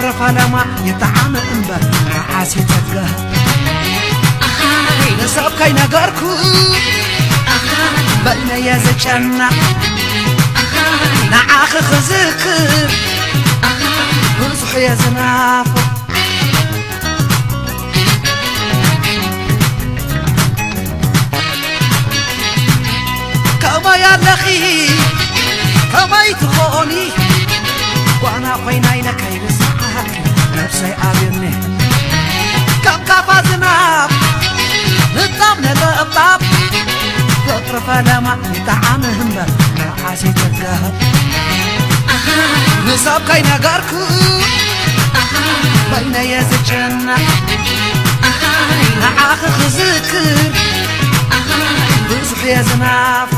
زترف لما يطعم انبر عاسي تفقه نساب كي نقركو بقنا يا زجنا نعاخ خزكر ونصح يا زنافو كما يا لخي كما يتخوني وانا قيناي لكي بسعاك نفسي قابلني كم كافا زناب نطاب نطاب تطرف لما يطعمهم برعاسي تذهب نصاب كي نقاركو بين يزجنا نعاخ خزكر بصح يا زناف